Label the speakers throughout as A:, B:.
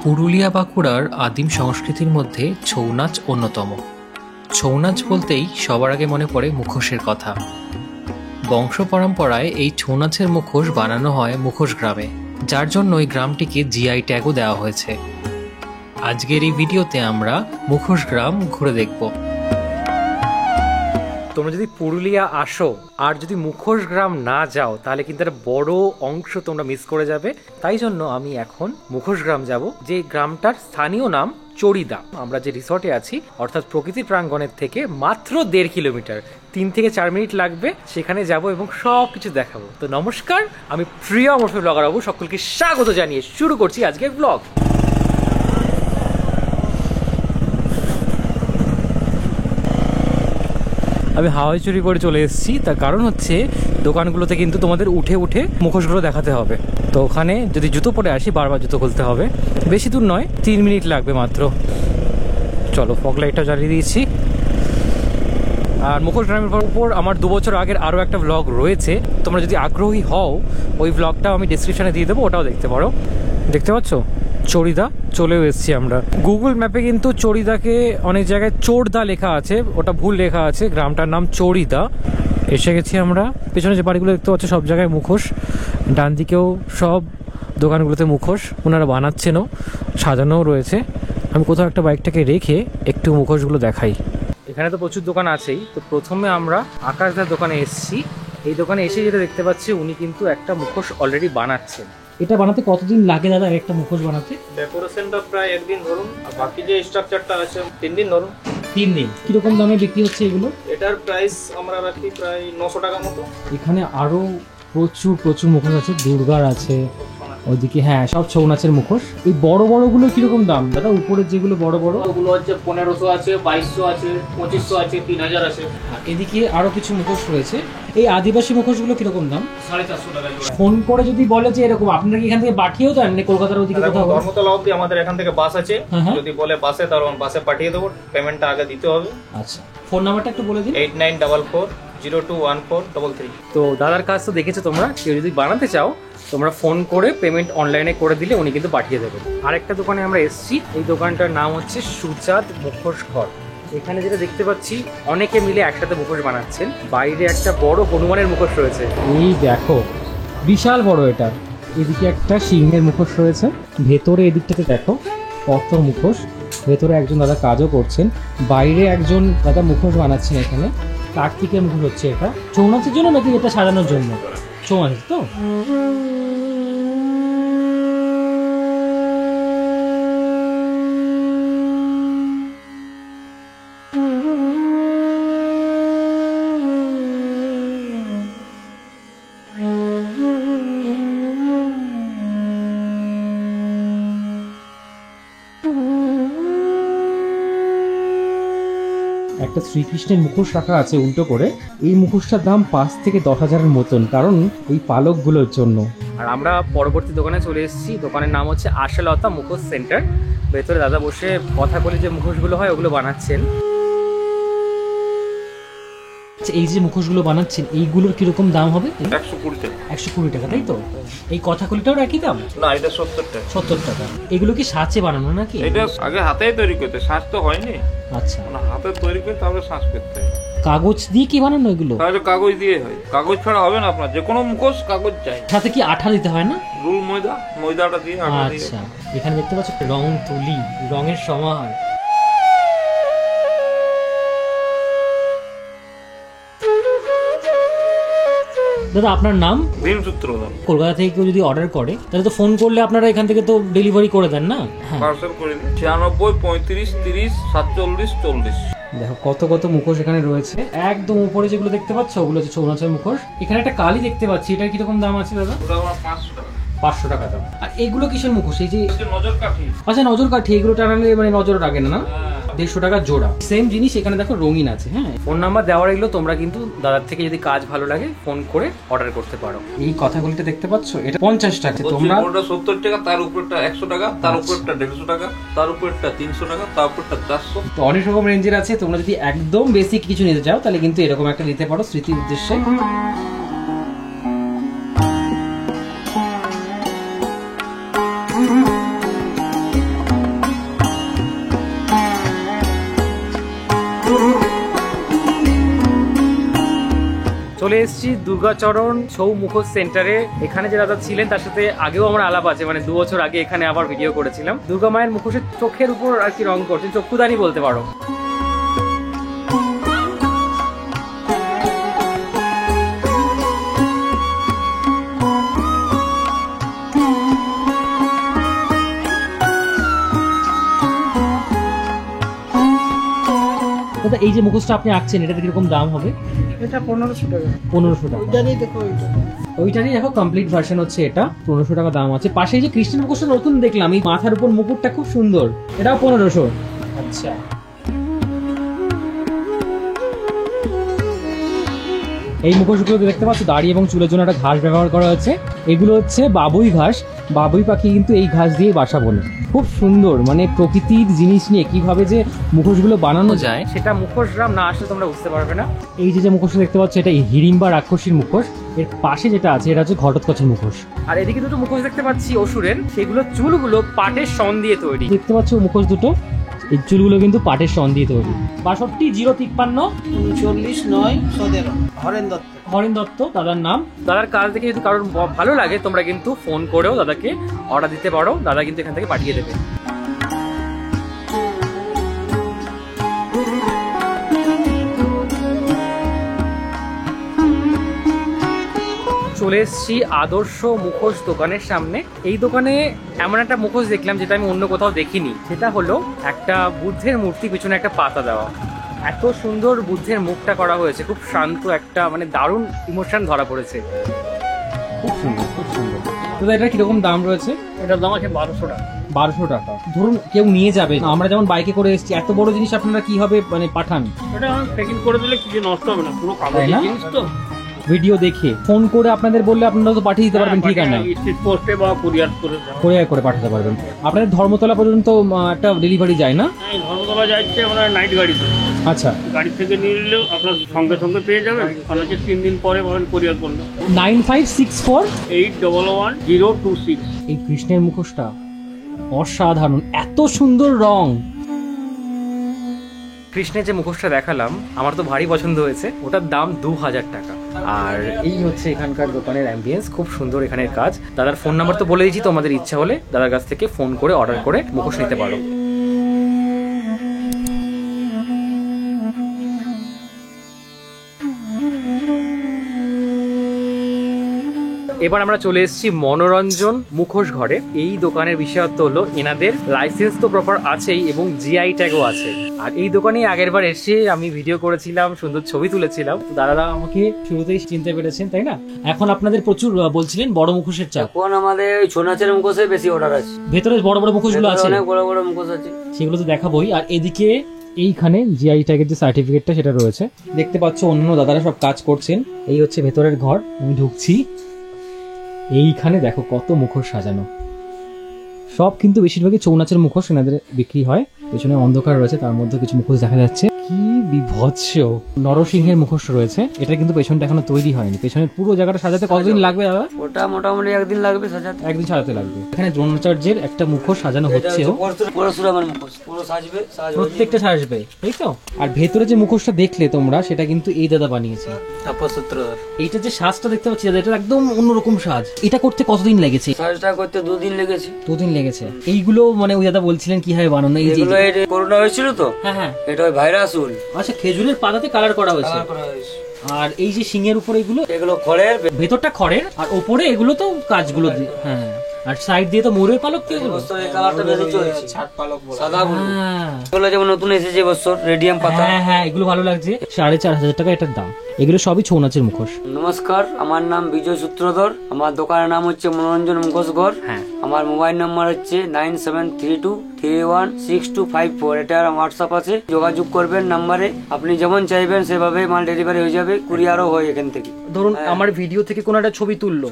A: পুরুলিয়া বাঁকুড়ার আদিম সংস্কৃতির মধ্যে ছৌ নাচ অন্যতম। ছৌ নাচ বলতেই সবার আগে মনে পড়ে মুখোশের কথা। বংশ পরম্পরায় এই ছৌ নাচের মুখোশ বানানো হয় মুখোশ গ্রামে, যার জন্য এই গ্রামটিকে জিআই ট্যাগও দেওয়া হয়েছে। আজকের এই ভিডিওতে আমরা মুখোশ গ্রাম ঘুরে দেখব। তোমরা যদি পুরুলিয়া আসো আর যদি মুখোশ গ্রাম না যাও তাহলে কিন্তু একটা বড় অংশ তোমরা মিস করে যাবে। তাই জন্য আমি এখন মুখোশ গ্রাম যাব, যে গ্রামটার স্থানীয় নাম চড়িদা। আমরা যে রিসর্টে আছি অর্থাৎ প্রকৃতি প্রাঙ্গণের থেকে মাত্র 1.5 কিলোমিটার, 3 থেকে 4 মিনিট লাগবে। সেখানে যাব এবং সব কিছু দেখাবো। তো নমস্কার, আমি প্রিয় মরফি ব্লগার বাবু, সকলকে স্বাগত জানিয়ে শুরু করছি আজকের ব্লগ। আমি হাওয়াই চুরি করে চলে এসেছি, তার কারণ হচ্ছে দোকানগুলোতে কিন্তু তোমাদের উঠে উঠে মুখোশগুলো দেখাতে হবে। তো ওখানে যদি জুতো পরে আসি বারবার জুতো খুলতে হবে। বেশি দূর নয়, 3 মিনিট লাগবে মাত্র। চলো, ফগ লাইটটা জ্বালিয়ে দিয়েছি। আর মুখোশ গ্রামের উপর আমার 2 বছর আগের আরও একটা ব্লগ রয়েছে, তোমরা যদি আগ্রহী হও ওই ব্লগটাও আমি ডিসক্রিপশানে দিয়ে দেবো, ওটাও দেখতে পারো। দেখতে পাচ্ছ চড়িদা চলেও এসেছি আমরা। গুগল ম্যাপে কিন্তু চড়িদাকে অনেক জায়গায় চোরদা লেখা আছে, ওটা ভুল লেখা আছে। গ্রামটার নাম চড়িদা। এসে গেছি আমরা। পেছনে যে বাড়িগুলো দেখতে পাচ্ছ সব জায়গায় মুখোশ, ডান দিকেও সব দোকানগুলোতে মুখোশ ওনারা বানাচ্ছেনও, সাজানোও রয়েছে। আমি কোথাও একটা বাইকটাকে রেখে একটু মুখোশগুলো দেখাই। এখানে তো প্রচুর দোকান আছেই। তো প্রথমে আমরা আকাশদার দোকানে এসেছি। এই দোকানে এসে যেটা দেখতে পাচ্ছি উনি কিন্তু একটা মুখোশ অলরেডি বানাচ্ছেন। এটা বানাতে কতদিন লাগে দাদা একটা মুখোশ বানাতে?
B: ডেকোরেশনটা প্রায় 1 দিন ধরুন, আর বাকি যে স্ট্রাকচারটা আছে 3 দিন ধরুন।
A: 3 দিন। কিরকম দামে বিক্রি হচ্ছে এগুলো?
B: এটার প্রাইস আমরা রাখি প্রায় 900 টাকা মতো।
A: এখানে আরো প্রচুর মুখোশ আছে, দুর্গার আছে ওইদিকে, হ্যাঁ সব ছৌ নাচের মুখোশ। এই বড় বড়গুলো কিরকম দাম দাদা? উপরের যেগুলো বড় বড়
B: ওগুলো হচ্ছে 1500 আছে, 2200 আছে, 2500 আছে, 3000 আছে।
A: এদিকে আরো কিছু মুখোশ রয়েছে। এই আদিবাসী মুখোশগুলো কিরকম দাম?
B: 450 টাকা।
A: ফোন করে যদি বলে যে এরকম, আপনারা কি এখান থেকে পাঠিয়েও দেন মানে কলকাতার ওদিকে কোথাও?
B: ধর্মতলা অবধি আমাদের এখান থেকে বাস আছে। যদি বলে বাসে, তাহলে বাসে পাঠিয়ে দেবো। পেমেন্টটা আগে দিতে হবে।
A: আচ্ছা, ফোন নাম্বারটা একটু বলে দিন।
B: 8944021433।
A: তো দাদার কাজ তো দেখেছো তোমরা, কেউ যদি বানাতে চাও তোমরা ফোন করে পেমেন্ট অনলাইনে করে দিলে উনি কিন্তু পাঠিয়ে দেবেন। আরেকটা দোকানে আমরা এসেছি, এই দোকানটার নাম হচ্ছে সুচাঁদ মুখোশ ঘর। এখানে যেটা দেখতে পাচ্ছি অনেকে মিলে একসাথে মুখোশ বানাচ্ছেন। বাইরে একটা বড় হনুমানের মুখোশ রয়েছে, এই দেখো বিশাল বড় এটা। এদিকে একটা সিংহের মুখোশ রয়েছে, ভেতরে এদিকটাতে দেখো কত মুখোশ। ভেতরে একজন দাদা কাজও করছেন, বাইরে একজন দাদা মুখোশ বানাচ্ছেন। এখানে কার্তিকের মুখোশ হচ্ছে। এটা ছৌ নাচের জন্য নাকি এটা সাজানোর জন্য? ছৌ নাচ তো। একটা শ্রীকৃষ্ণের মুখোশ রাখা আছে উল্টো করে। এই মুখোশটার দাম 5 থেকে 10,000-এর মতন, কারণ এই পালকগুলোর জন্য। আর আমরা পরবর্তী দোকানে চলে এসেছি। দোকানের নাম হচ্ছে আশালতা মুখোশ সেন্টার। ভেতরে দাদা বসে কথা বলে যে মুখোশগুলো হয় ওগুলো বানাচ্ছেন। এই যে মুখোশগুলো বানাচ্ছেন এইগুলোর কিরকম দাম হবে?
B: 120 টাকা।
A: 120 টাকা, তাই তো? এই কথাগুলিটাও একই দাম?
B: না, এটা 70 টাকা।
A: 70 টাকা। এগুলো কি সাঁচে বানানো নাকি?
B: এটা আগে হাতেই তৈরি করতে, সাঁচ তো হয়নি।
A: আচ্ছা,
B: মানে হাতে তৈরি করে তারপরে সাঁচ করতে হয়।
A: কাগজ দিয়ে কি বানানো এগুলো?
B: তাহলে কাগজ দিয়ে হয়। কাগজ ছাড়া হবে না আপনার, যে কোনো মুখোশ কাগজ চাই।
A: সাথে কি আঠা দিতে হয় না?
B: রুল ময়দাটা দিয়ে আঠা দিয়ে।
A: আচ্ছা, এখানে দেখতে পাচ্ছ রং তুলি, রঙের সমাহার। দাদা আপনার নাম?
B: ভীমসূত্রধর।
A: কলকাতা থেকে কেউ যদি অর্ডার করে তাহলে তো ফোন করলে আপনারা এখান থেকে তো ডেলিভারি করে দেন না?
B: পার্সেল করে দিন। 96 35 30 47 40।
A: দেখো কত মুখোশ এখানে রয়েছে। একদম উপরে যেগুলো দেখতে পাচ্ছ ওগুলো হচ্ছে ছৌ নাচের মুখোশ। এখানে একটা কালি দেখতে পাচ্ছি, এটার কিরকম দাম আছে দাদা?
B: ওটা আমার 500 টাকা।
A: 500 টাকা দাম। আর এগুলো কিসের মুখোশ? এই যে
B: নজর কাঠি।
A: আচ্ছা, নজর কাঠি। এগুলো টানালে মানে নজর লাগে না? 150 টাকা জোড়া। সেম জিনিস এখানে দেখো রঙিন আছে। হ্যাঁ, ফোন নাম্বার দেওয়া রইলো, তোমরা কিন্তু দাদার থেকে যদি কাজ ভালো লাগে ফোন করে অর্ডার করতে পারো। এই কথাগুলিতে দেখতে পাচ্ছ এটা 50 টাকা। তোমরা
B: ওটা 70 টাকা, তার উপরটা 100 টাকা, তার উপরটা 150 টাকা, তার উপরটা 300 টাকা, তার উপরটা 400।
A: তো অনেক রকম রেঞ্জের আছে। তোমরা যদি একদম বেসিক কিছু নিতে চাও তাহলে কিন্তু এরকম একটা নিতে পারো স্মৃতির উদ্দেশ্যে। চলে এসেছি দুর্গাচরণ ছৌ মুখোশ সেন্টারে। এখানে যে দাদা ছিলেন তার সাথে আগেও আমার আলাপ আছে, মানে 2 বছর আগে এখানে আবার ভিডিও করেছিলাম। দুর্গা মায়ের মুখোশের চোখের উপর আর কি রং করছেন, চক্ষুদানি বলতে পারো। দাদা এই যে মুখোশটা আপনি আঁকছেন এটাতে কিরকম দাম হবে?
C: এটা 1500 টাকা।
A: 1500 টাকা।
C: ওইটারই দেখো
A: ওইটারই দেখো কমপ্লিট ভার্সন হচ্ছে এটা, 1500 টাকা দাম আছে। পাশে যে কৃষ্ণের মুখোশটা নতুন দেখলাম, এই মাথার উপর মুকুটটা খুব সুন্দর, এটাও 1500। আচ্ছা, এই মুখোশগুলো দেখতে পাচ্ছ দাড়ি এবং চুলের জন্য একটা ঘাস ব্যবহার করা হয়েছে। এগুলো হচ্ছে বাবুই ঘাস। বাবুই পাখি কিন্তু এই ঘাস দিয়ে বাসা বনে। খুব সুন্দর, মানে প্রকৃতির জিনিস নিয়ে কিভাবে যে মুখোশগুলো বানানো যায় সেটা মুখোশরাম না আসলে তোমরা বুঝতে পারবে না। এই যে মুখোশটা দেখতে পাচ্ছ এটা হিড়িম্বা রাক্ষসীর মুখোশ। এর পাশে যেটা আছে এটা হচ্ছে ঘটোৎকচের মুখোশ। আর এদিকে দুটো মুখোশ দেখতে পাচ্ছি অসুরের, সেগুলো চুলগুলো পাটের শন দিয়ে তৈরি। দেখতে পাচ্ছ মুখোশ দুটো, এই চুলগুলো কিন্তু পাটের শন দিয়ে তৈরি। 62 053
C: 39 9 হরেন দত্ত।
A: হরেন দত্ত দাদার নাম। দাদার কাজ দেখে যদি কারোর ভালো লাগে তোমরা কিন্তু ফোন করেও দাদাকে অর্ডার দিতে পারো, দাদা কিন্তু এখান থেকে পাঠিয়ে দেবে। চলে এসেছি আদর্শ মুখোশ দোকানের সামনে। এই দোকানে এমন একটা মুখোশ দেখলাম যেটা আমি অন্য কোথাও দেখিনি। সেটা হলো একটা বুদ্ধের মূর্তি, পিছনে একটা পাতা দেওয়া। এত সুন্দর বুদ্ধের মুখটা করা হয়েছে, খুব শান্ত একটা, মানে দারুণ ইমোশন ধরা পড়েছে। খুব সুন্দর, খুব সুন্দর। তো এটা কিরকম দাম রয়েছে?
C: এটার দাম আছে 1200 টাকা।
A: 1200 টাকা। ধরুন কেউ নিয়ে যাবে, আমরা যেমন বাইকে করে এসেছি, এত বড় জিনিস আপনারা কিভাবে মানে পাঠান?
C: এটা প্যাকিং করে দিলে কিছু নষ্ট হবে না, পুরো কাগজের জিনিস তো।
A: ভিডিও দেখে ফোন করে আপনাদের বললে আপনারা তো পাঠিয়ে দিতে পারবেন ঠিকানা,
C: স্পিড পোস্টে বা কুরিয়ার
A: করে পাঠাতে পারবেন। আপনাদের ধর্মতলা পর্যন্ত একটা ডেলিভারি যায় না?
C: হ্যাঁ, ধর্মতলা যাচ্ছে আমরা নাইট গাড়িতে।
A: আচ্ছা,
C: গাড়ি থেকে নিয়ে নিলেও আপনার সঙ্গে সঙ্গে পেয়ে যাবেন, কারণ হচ্ছে 3 দিন পরে বলেন কুরিয়ার করলে।
A: 9564
C: 811 026।
A: এই কৃষ্ণের মুখোশটা অসাধারণ, এত সুন্দর রং। কৃষ্ণের যে মুখোশটা দেখালাম আমার তো ভারী পছন্দ হয়েছে, ওটার দাম 2000 টাকা। আর এই হচ্ছে এখানকার দোকানের অ্যাম্বিয়েন্স, খুব সুন্দর এখানের কাজ। দাদার ফোন নাম্বার তো বলে দিয়েছি, তোমাদের ইচ্ছা হলে দাদার কাছ থেকে ফোন করে অর্ডার করে মুখোশ নিতে পারো। এবার আমরা চলে এসেছি মনোরঞ্জন মুখোশ ঘরে। এই দোকানের বিশেষত্ব হলো এনাদের লাইসেন্স তো প্রপার আছেই এবং জিআই ট্যাগও আছে। আর এই দোকানে আগের বার এসে আমি ভিডিও করেছিলাম, সুন্দর ছবি তুলেছিলাম, দাদারা আমাকে শুরুতেই চিনতে পেরেছেন, তাই না? এখন আপনাদের প্রচুর বলছিলেন বড় মুখোশের চাপ।
D: এখন আমাদের ওই ছৌ নাচের মুখোশের বেশি অর্ডার আছে।
A: ভেতরে বড় বড় মুখোশগুলো আছে,
D: অনেক বড় বড় মুখোশ আছে,
A: সেগুলো তো দেখাবোই। আর এদিকে এইখানে জিআই ট্যাগের যে সার্টিফিকেটটা সেটা রয়েছে, দেখতে পাচ্ছ অন্য দাদারা সব কাজ করছেন। এই হচ্ছে ভেতরের ঘর, আমি ঢুকছি। এইখানে দেখো কত মুখোশ সাজানো, সব কিন্তু বেশিরভাগই ছৌ নাচের মুখোশ এনাদের বিক্রি হয়। পেছনে অন্ধকার রয়েছে, তার মধ্যে কিছু মুখোশ দেখা যাচ্ছে। কি বিভৎস নরসিংহের মুখোশ রয়েছে, এটা কিন্তু পেছনটা এখনো তৈরি হয়নি। পেছনের পুরো জায়গাটা সাজাতে কতদিন লাগবে দাদা?
D: ওটা মোটামুটি একদিন লাগবে সাজাতে,
A: একদিন সাজাতে লাগবে। এখানে দ্রোণাচার্যের একটা মুখোশ সাজানো হচ্ছেও,
D: পরশুরামের মুখোশ পুরো সাজবে,
A: প্রত্যেকটা সাজবে, তাই তো? আর ভেতরে যে মুখোশটা দেখলে তোমরা, সেটা কিন্তু এই দাদা বানিয়েছে,
D: তাপসূত্রধর।
A: এইটা যে সাজটা দেখতে পাচ্ছি দাদা, এটা একদম অন্যরকম সাজ। এটা করতে কতদিন লেগেছে?
D: সাজটা করতে 2 দিন লেগেছে।
A: 2 দিন লেগেছে। এইগুলো মানে ওই দাদা বলছিলেন কিভাবে বানানো? এই যে
D: এগুলো করোনা হয়েছিল তো,
A: হ্যাঁ হ্যাঁ,
D: এটা ওই ভাইরাস উল।
A: আচ্ছা, খেজুরের পাতাতে কালার করা হয়েছে। আর এই যে সিংহের উপরে
D: এগুলো খড়ের,
A: ভেতরটা খড়ের, আর ওপরে এগুলো তো কাজগুলো, হ্যাঁ। আর সাইড দিয়ে তো মোরের পালক তো, এগুলো
D: এই কালারটা বেশি চলছে, ছাট পালক বলে সাদা গুলো। এগুলো যেমন নতুন এসেছে এবছর রেডিয়াম পাতা।
A: হ্যাঁ হ্যাঁ, এগুলো ভালো লাগছে। 4500 টাকা এটার দাম। এগুলো সবই ছৌ নাচের মুখোশ।
D: নমস্কার, আমার নাম বিজয় সূত্রধর। আমার দোকানের নাম হচ্ছে মনোরঞ্জন মুখোশ ঘর।
A: হ্যাঁ,
D: আমার মোবাইল নাম্বার হচ্ছে 9732316254। এটা হোয়াটসঅ্যাপ আছে, যোগাযোগ করবেন নাম্বারে। আপনি যেমন চাইবেন সেভাবে মাল ডেলিভারি হয়ে যাবে, কুরিয়ারও হয় এখান থেকে।
A: ধরুন আমার ভিডিও থেকে কোনো একটা ছবি তুললো,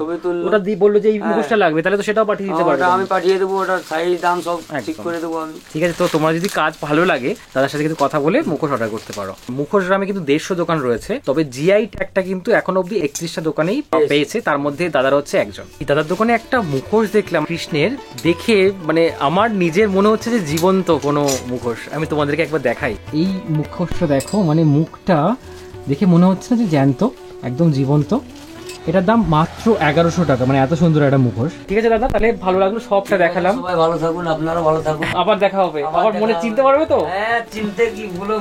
A: ওটা দিয়ে বললো যে এই মুখোশটা লাগবে, তাহলে তো সেটাও পাঠিয়ে দিতে পারবে।
D: আমি পাঠিয়ে দেবো, ওটার সাইজ দাম সব ঠিক করে দেবো আমি।
A: ঠিক আছে, তো তোমার যদি কাজ ভালো লাগে দাদার সাথে কিন্তু কথা বলে মুখোশ অর্ডার করতে পারো। মুখোশ গ্রামে কিন্তু 150 দোকান রয়েছে, তবে জিআই ট্যাগটা কিন্তু এখন অব্দি 31টা দোকানেই পেয়েছে, তার মধ্যে দাদার হচ্ছে একজন। দাদার দোকানে একটা মুখোশ দেখলাম কৃষ্ণের, দেখে মানে আমার নিজের মনে হচ্ছে যে জীবন্ত কোনো মুখোশ। আমি তোমাদেরকে একবার দেখাই। এই মুখোশটা দেখো, মানে মুখটা দেখে মনে হচ্ছে না যে জ্যান্ত, একদম জীবন্ত। এটার দাম মাত্র 1100 টাকা, মানে এত সুন্দর একটা মুখোশ। ঠিক আছে দাদা, তাহলে ভালো লাগলো, সবটা দেখালাম।
D: সবাই ভালো থাকুন, আপনারা ভালো থাকুন,
A: আবার দেখা হবে। আবার মনে চিনতে পারবে তো?
D: হ্যাঁ, চিনতে কি ভুলো।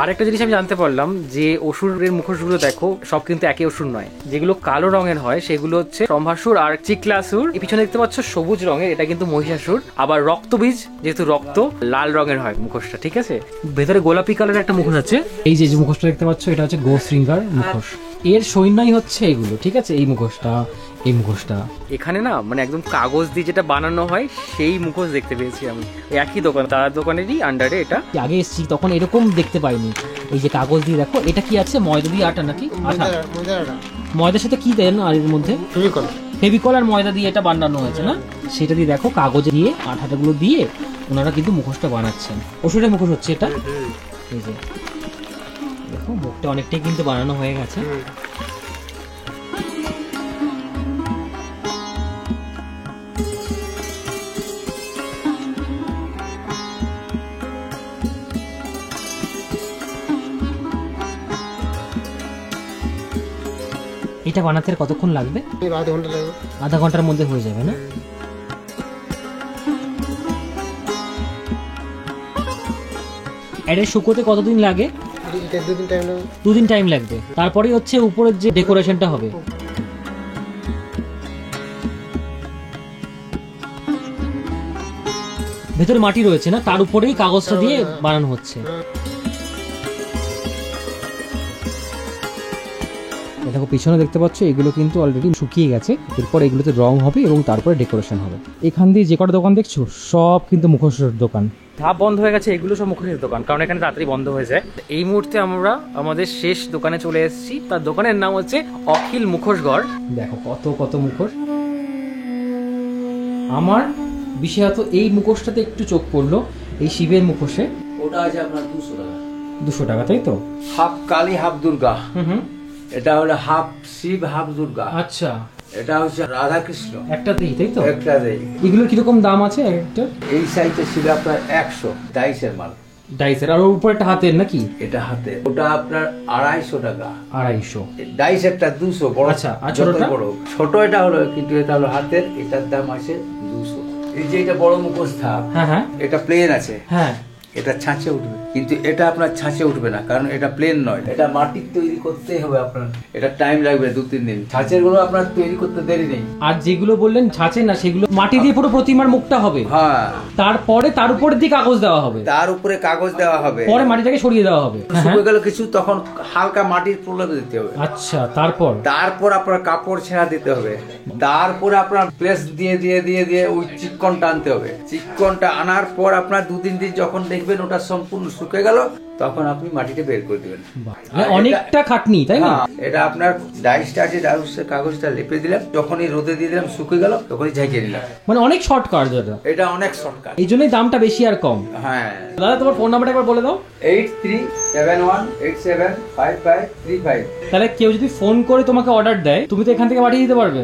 A: আরেকটা জিনিস আমি জানতে পারলাম যে অসুরের মুখোশগুলো দেখো সব কিন্তু একই অসুর নয়। যেগুলো কালো রঙের হয় সেগুলো হচ্ছে ব্রহ্মাসুর আর চিকলাসুর। এই পিছনে দেখতে পাচ্ছ সবুজ রঙের, এটা কিন্তু মহিষাসুর। আবার রক্তবীজ, যেহেতু রক্ত, লাল রঙের হয় মুখোশটা। ঠিক আছে, ভেতরে গোলাপি কালারের একটা মুখোশ আছে। এই যে মুখোশটা দেখতে পাচ্ছ, এটা হচ্ছে গোশ্রীঙ্গার মুখোশ। এর সৈন্যই হচ্ছে এগুলো। ঠিক আছে, এই মুখোশটা, এই মুখোশটা এখানে না মানে একদম কাগজ দিয়ে যেটা বানানো হয় সেই মুখোশ দেখতে পেয়েছি আমি। একই দোকান, তার দোকানেরই আন্ডারে এটা। আগে এসেছি তখন এরকম দেখতে পাইনি। এই যে কাগজ দিয়ে দেখো, এটা কি আছে? ময়দা দিয়ে আটা নাকি? ময়দার সাথে কি দেন আর এর মধ্যে? ফেভিকল আর ময়দা দিয়ে এটা বানানো হয়েছে না? সেটা দিয়ে দেখো কাগজে দিয়ে আঠাটাগুলো দিয়ে ওনারা কিন্তু মুখোশটা বানাচ্ছেন। অসুরের মুখোশ হচ্ছে এটা। এই যে দেখো মুখটা অনেকটাই কিন্তু বানানো হয়ে গেছে। এটা বানাতে আর কতক্ষণ লাগবে?
E: আধা ঘন্টা লাগবে।
A: আধা ঘন্টার মধ্যে হয়ে যাবে না? এটা শুকোতে কতদিন লাগে?
E: এটা 2 দিন টাইম লাগবে।
A: 2 দিন টাইম লাগবে। তারপরে হচ্ছে উপরের যে ডেকোরেশনটা হবে। ভেতরে মাটি রয়েছে না, তার উপরেই কাগজটা দিয়ে বানানো হচ্ছে। দেখো পিছনে দেখতে পাচ্ছ এগুলো কিন্তু অলরেডি শুকিয়ে গেছে। এরপর এগুলোতে রং হবে এবং তারপরে ডেকোরেশন হবে। এখান দিয়ে যে কটা দোকান দেখছো সব কিন্তু মুখোশের দোকান। ধাপ বন্ধ হয়ে গেছে, এগুলো সব মুখোশের দোকান, কারণ এখানে তাড়াতাড়ি বন্ধ হয়ে যায়। এই মুহূর্তে আমরা আমাদের শেষ দোকানে চলে এসেছি। তার দোকানের নাম হচ্ছে অখিল মুখোশ ঘর। দেখো কত কত মুখোশ। আমার বিশেষত এই মুখোশটাতে একটু চোখ পড়লো, এই শিবের মুখোশে।
F: ওটা আছে আপনার 200 টাকা।
A: 200 টাকা, তাই তো?
F: Half Kali half Durga.
A: হুম।
F: এটা হলো হাফ শিব হাফ দুর্গা।
A: আচ্ছা,
F: এটা হচ্ছে রাধা কৃষ্ণ
A: একটাতেই, তাই তো?
F: একটাতেই।
A: এগুলোর কিরকম দাম আছে একটা?
F: এই সাইজটা ছিল আপনার 100 ডাইসের মাল।
A: ডাইসের, আর উপর একটা হাতের নাকি?
F: এটা হাতে, ওটা আপনার 250 টাকা।
A: 250।
F: ডাইস একটা 200 বড়।
A: আচ্ছা, আর ছোটটা?
F: বড় ছোট এটা হলো, কিন্তু এটা হলো হাতের, এটার দাম আছে 200। এই যে এটা বড় মুখোশ থাক,
A: হ্যাঁ হ্যাঁ
F: এটা প্লেন আছে,
A: হ্যাঁ।
F: এটা ছাঁচে উঠবে, কিন্তু এটা আপনার ছাঁচে উঠবে না, কারণ এটা প্লেন নয়। এটা মাটির তৈরি করতেই হবে আপনার, এটা টাইম লাগবে 2-3 দিন। ছাঁচের গুলো আপনার তৈরি করতে দেরি নেই।
A: আর যেগুলো বললেন ছাঁচে না, সেগুলো মাটি দিয়ে পুরো প্রতিমার মুখটা হবে।
F: হ্যাঁ,
A: তারপরে তার উপরে দিয়ে কাগজ দেওয়া হবে,
F: তার উপরে কাগজ দেওয়া হবে,
A: পরে মাটিটাকে সরিয়ে দেওয়া হবে।
F: শুকিয়ে গেল কিছু, তখন হালকা মাটির প্রলেপ দিতে হবে।
A: আচ্ছা, তারপর
F: আপনার কাপড় ছেঁড়া দিতে হবে। তারপরে আপনার প্রেস দিয়ে দিয়ে দিয়ে দিয়ে ওই চিকনটা আনতে হবে। চিকনটা আনার পর আপনার 2-3 দিন যখন দেখবেন ওটা সম্পূর্ণ শুকিয়ে গেল, তখন আপনি মাটিতে বের করে দিবেন।
A: অনেকটা খাটনি, তাই না?
F: এটা আপনার ডাইসটা আছে, ডাইসের কাগজটা লেপে দিলাম, যখনই রোদে দিয়ে দিলাম, শুকিয়ে গেল, তখনই ঝাঁকিয়ে নিলাম।
A: মানে অনেক শর্টকাট দাদা,
F: এটা অনেক শর্টকাট,
A: এই জন্যই দামটা বেশি আর কম।
F: হ্যাঁ
A: দাদা, তোমার ফোন নাম্বারটা একবার বলে দাও।
F: 8371875535।
A: তাহলে কেউ যদি ফোন করে তোমাকে অর্ডার দেয়, তুমি তো এখান থেকে পাঠিয়ে দিতে পারবে।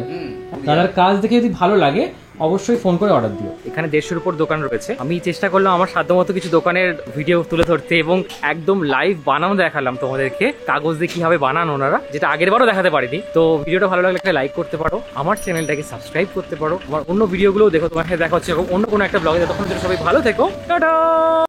A: দাদার কাজ দেখে যদি ভালো লাগে অবশ্যই ফোন করে অর্ডার দিও। এখানে 150-এর উপর দোকান রয়েছে। আমি চেষ্টা করলাম আমার সাধ্যমতো কিছু দোকানের ভিডিও তুলে ধরতে এবং একদম লাইভ বানানো দেখালাম তোমাদেরকে, কাগজ দিয়ে কিভাবে বানান ওনারা, যেটা আগের বারও দেখাতে পারিনি। তো ভিডিওটা ভালো লাগলে একটা লাইক করতে পারো, আমার চ্যানেলটাকে সাবস্ক্রাইব করতে পারো, আমার অন্য ভিডিওগুলো দেখো। তোমার সাথে দেখা হচ্ছে অন্য কোনো একটা ব্লগে। ততক্ষণ সবাই ভালো থেকো, টাটা।